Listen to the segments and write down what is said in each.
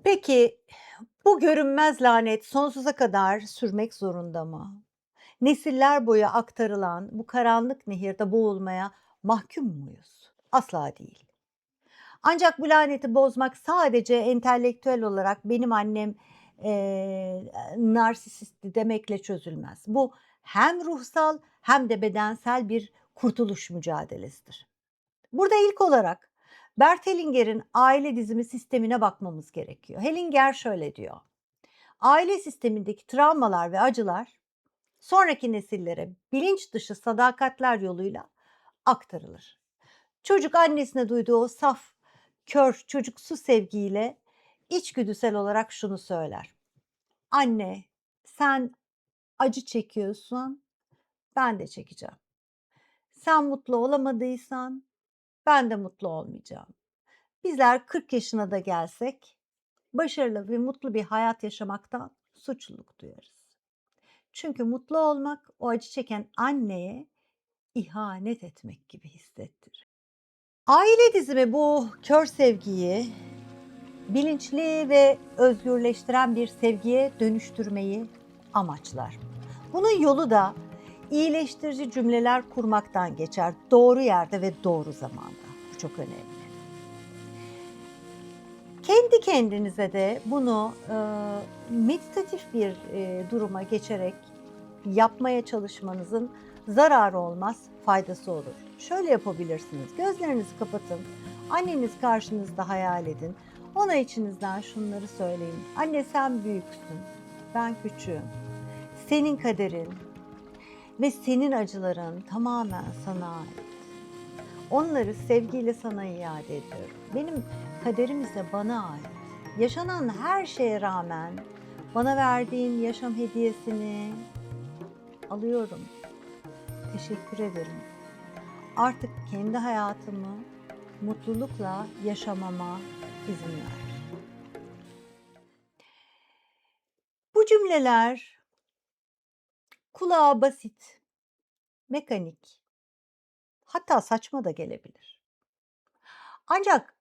Peki, bu görünmez lanet sonsuza kadar sürmek zorunda mı? Nesiller boyu aktarılan bu karanlık nehirde boğulmaya mahkum muyuz? Asla değil. Ancak bu laneti bozmak sadece entelektüel olarak benim annem, narsisistti demekle çözülmez. Bu hem ruhsal hem de bedensel bir kurtuluş mücadelesidir. Burada ilk olarak Bert Hellinger'in aile dizimi sistemine bakmamız gerekiyor. Hellinger şöyle diyor: "Aile sistemindeki travmalar ve acılar sonraki nesillere bilinç dışı sadakatler yoluyla aktarılır." Çocuk annesine duyduğu o saf, kör, çocuksu sevgiyle içgüdüsel olarak şunu söyler: "Anne, sen acı çekiyorsun, ben de çekeceğim. Sen mutlu olamadıysan ben de mutlu olmayacağım. Bizler 40 yaşına da gelsek başarılı ve mutlu bir hayat yaşamaktan suçluluk duyarız." Çünkü mutlu olmak o acı çeken anneye ihanet etmek gibi hissettirir. Aile dizimi bu kör sevgiyi bilinçli ve özgürleştiren bir sevgiye dönüştürmeyi amaçlar. Bunun yolu da iyileştirici cümleler kurmaktan geçer. Doğru yerde ve doğru zamanda. Bu çok önemli. Kendi kendinize de bunu, meditatif bir, duruma geçerek yapmaya çalışmanızın zararı olmaz, faydası olur. Şöyle yapabilirsiniz: gözlerinizi kapatın, anneniz karşınızda hayal edin. Ona içinizden şunları söyleyin: "Anne, sen büyüksün, ben küçüğüm. Senin kaderin ve senin acıların tamamen sana ait. Onları sevgiyle sana iade ediyorum. Benim kaderim ise bana ait. Yaşanan her şeye rağmen bana verdiğin yaşam hediyesini alıyorum. Teşekkür ederim. Artık kendi hayatımı mutlulukla yaşamama izin ver." Bu cümleler kulağa basit, mekanik, hatta saçma da gelebilir. Ancak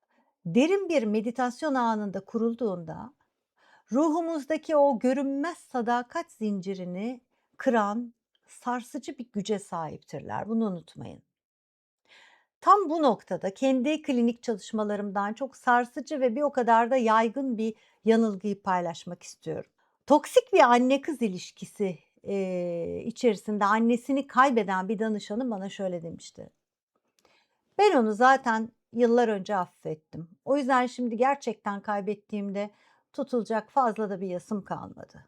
derin bir meditasyon anında kurulduğunda ruhumuzdaki o görünmez sadakat zincirini kıran sarsıcı bir güce sahiptirler. Bunu unutmayın. Tam bu noktada kendi klinik çalışmalarımdan çok sarsıcı ve bir o kadar da yaygın bir yanılgıyı paylaşmak istiyorum. Toksik bir anne kız ilişkisi, içerisinde annesini kaybeden bir danışanım bana şöyle demişti: "Ben onu zaten yıllar önce affettim. O yüzden şimdi gerçekten kaybettiğimde tutulacak fazla da bir yasım kalmadı."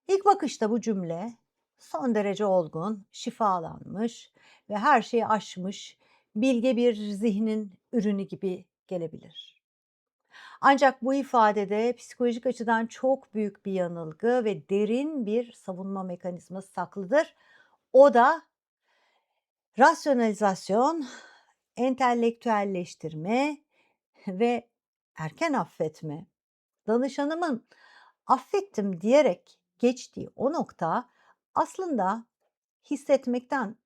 İlk bakışta bu cümle son derece olgun, şifalanmış ve her şeyi aşmış bilge bir zihnin ürünü gibi gelebilir. Ancak bu ifadede psikolojik açıdan çok büyük bir yanılgı ve derin bir savunma mekanizması saklıdır. O da rasyonalizasyon, entelektüelleştirme ve erken affetme. Danışanımın affettim diyerek geçtiği o nokta aslında hissetmekten,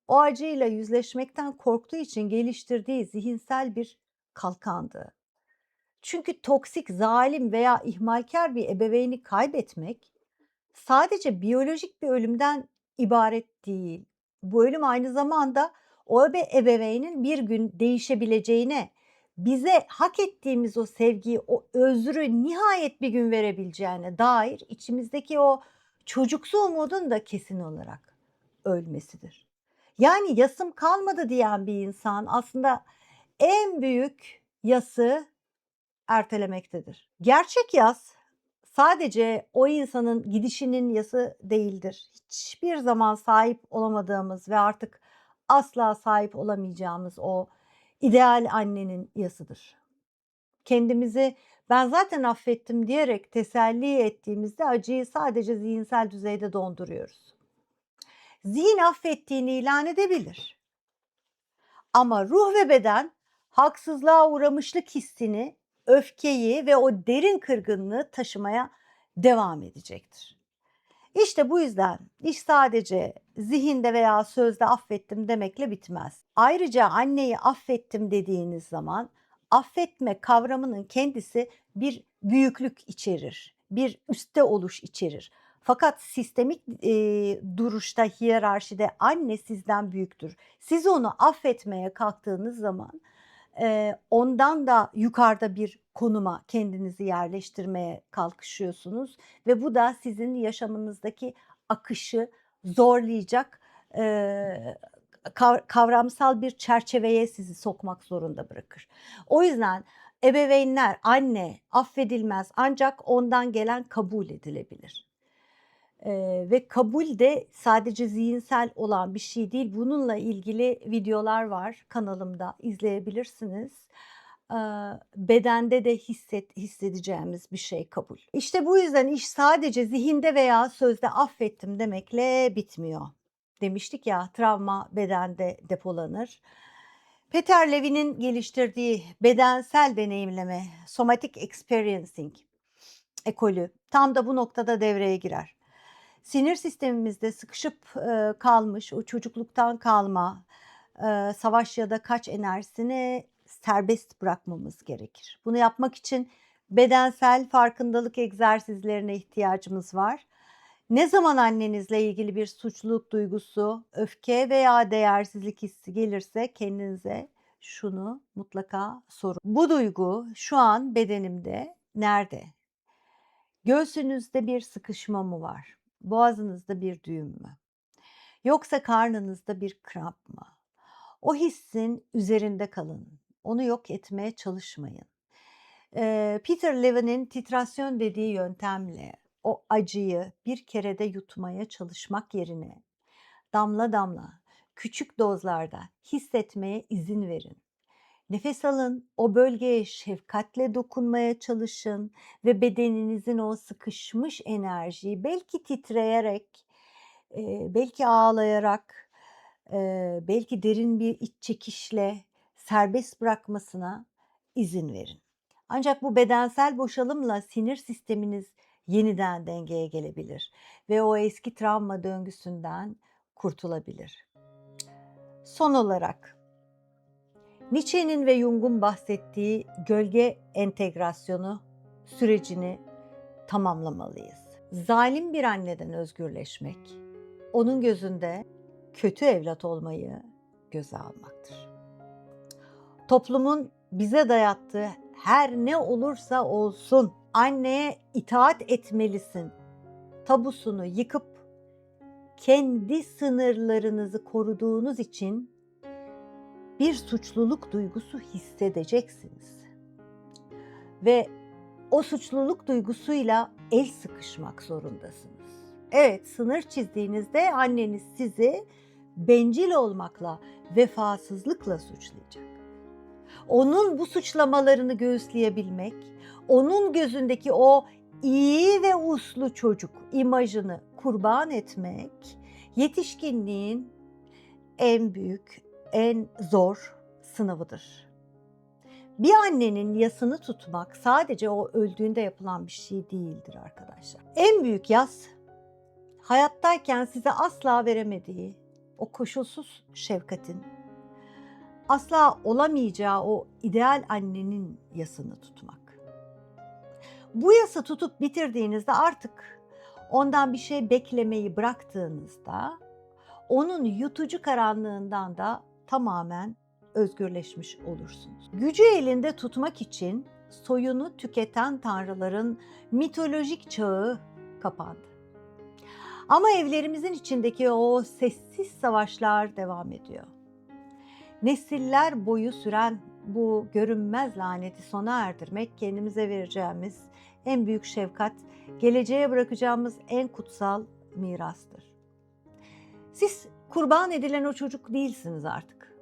o acıyla yüzleşmekten korktuğu için geliştirdiği zihinsel bir kalkandı. Çünkü toksik, zalim veya ihmalkar bir ebeveyni kaybetmek sadece biyolojik bir ölümden ibaret değil. Bu ölüm aynı zamanda o ebeveynin bir gün değişebileceğine, bize hak ettiğimiz o sevgiyi, o özrü nihayet bir gün verebileceğine dair içimizdeki o çocuksu umudun da kesin olarak ölmesidir. Yani "yasım kalmadı" diyen bir insan aslında en büyük yası ertelemektedir. Gerçek yas sadece o insanın gidişinin yası değildir. Hiçbir zaman sahip olamadığımız ve artık asla sahip olamayacağımız o ideal annenin yasıdır. Kendimizi "ben zaten affettim" diyerek teselli ettiğimizde acıyı sadece zihinsel düzeyde donduruyoruz. Zihin affettiğini ilan edebilir ama ruh ve beden haksızlığa uğramışlık hissini, öfkeyi ve o derin kırgınlığı taşımaya devam edecektir. İşte bu yüzden iş sadece zihinde veya sözde affettim demekle bitmez. Ayrıca anneyi affettim dediğiniz zaman affetme kavramının kendisi bir büyüklük içerir, bir üste oluş içerir. Fakat sistemik, duruşta, hiyerarşide anne sizden büyüktür. Siz onu affetmeye kalktığınız zaman, ondan da yukarıda bir konuma kendinizi yerleştirmeye kalkışıyorsunuz ve bu da sizin yaşamınızdaki akışı zorlayacak, eee, kavramsal bir çerçeveye sizi sokmak zorunda bırakır. O yüzden ebeveynler, anne affedilmez ancak ondan gelen kabul edilebilir. Ve kabul de sadece zihinsel olan bir şey değil. Bununla ilgili videolar var kanalımda, izleyebilirsiniz. Bedende de hissedeceğimiz bir şey kabul. İşte bu yüzden iş sadece zihinde veya sözde affettim demekle bitmiyor. Demiştik ya, travma bedende depolanır. Peter Levy'nin geliştirdiği bedensel deneyimleme, somatic experiencing ekolü tam da bu noktada devreye girer. Sinir sistemimizde sıkışıp, kalmış o çocukluktan kalma, savaş ya da kaç enerjisini serbest bırakmamız gerekir. Bunu yapmak için bedensel farkındalık egzersizlerine ihtiyacımız var. Ne zaman annenizle ilgili bir suçluluk duygusu, öfke veya değersizlik hissi gelirse kendinize şunu mutlaka sorun. Bu duygu şu an bedenimde nerede? Göğsünüzde bir sıkışma mı var? Boğazınızda bir düğüm mü? Yoksa karnınızda bir kramp mı? O hissin üzerinde kalın. Onu yok etmeye çalışmayın. Peter Levy'nin titrasyon dediği yöntemle o acıyı bir kerede yutmaya çalışmak yerine damla damla, küçük dozlarda hissetmeye izin verin. Nefes alın, o bölgeye şefkatle dokunmaya çalışın ve bedeninizin o sıkışmış enerjiyi belki titreyerek, belki ağlayarak, belki derin bir iç çekişle serbest bırakmasına izin verin. Ancak bu bedensel boşalımla sinir sisteminiz yeniden dengeye gelebilir ve o eski travma döngüsünden kurtulabilir. Son olarak Nietzsche'nin ve Jung'un bahsettiği gölge entegrasyonu sürecini tamamlamalıyız. Zalim bir anneden özgürleşmek, onun gözünde kötü evlat olmayı göze almaktır. Toplumun bize dayattığı her ne olursa olsun anneye itaat etmelisin tabusunu yıkıp kendi sınırlarınızı koruduğunuz için bir suçluluk duygusu hissedeceksiniz. Ve o suçluluk duygusuyla el sıkışmak zorundasınız. Evet, sınır çizdiğinizde anneniz sizi bencil olmakla, vefasızlıkla suçlayacak. Onun bu suçlamalarını göğüsleyebilmek, onun gözündeki o iyi ve uslu çocuk imajını kurban etmek, yetişkinliğin en büyük, en zor sınavıdır. Bir annenin yasını tutmak sadece o öldüğünde yapılan bir şey değildir arkadaşlar. En büyük yas, hayattayken size asla veremediği o koşulsuz şefkatin, asla olamayacağı o ideal annenin yasını tutmak. Bu yası tutup bitirdiğinizde artık ondan bir şey beklemeyi bıraktığınızda onun yutucu karanlığından da tamamen özgürleşmiş olursunuz. Gücü elinde tutmak için soyunu tüketen tanrıların mitolojik çağı kapandı. Ama evlerimizin içindeki o sessiz savaşlar devam ediyor. Nesiller boyu süren bu görünmez laneti sona erdirmek kendimize vereceğimiz en büyük şefkat, geleceğe bırakacağımız en kutsal mirastır. Siz kurban edilen o çocuk değilsiniz artık.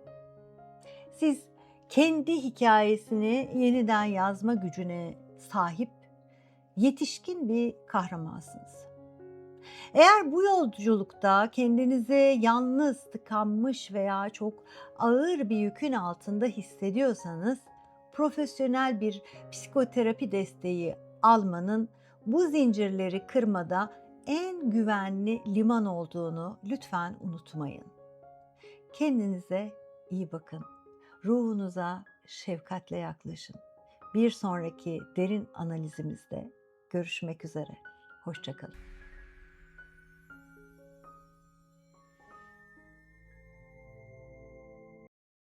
Siz kendi hikayesini yeniden yazma gücüne sahip yetişkin bir kahramansınız. Eğer bu yolculukta kendinizi yalnız, tıkanmış veya çok ağır bir yükün altında hissediyorsanız, profesyonel bir psikoterapi desteği almanın bu zincirleri kırmada en güvenli liman olduğunu lütfen unutmayın. Kendinize iyi bakın. Ruhunuza şefkatle yaklaşın. Bir sonraki derin analizimizde görüşmek üzere. Hoşça kalın.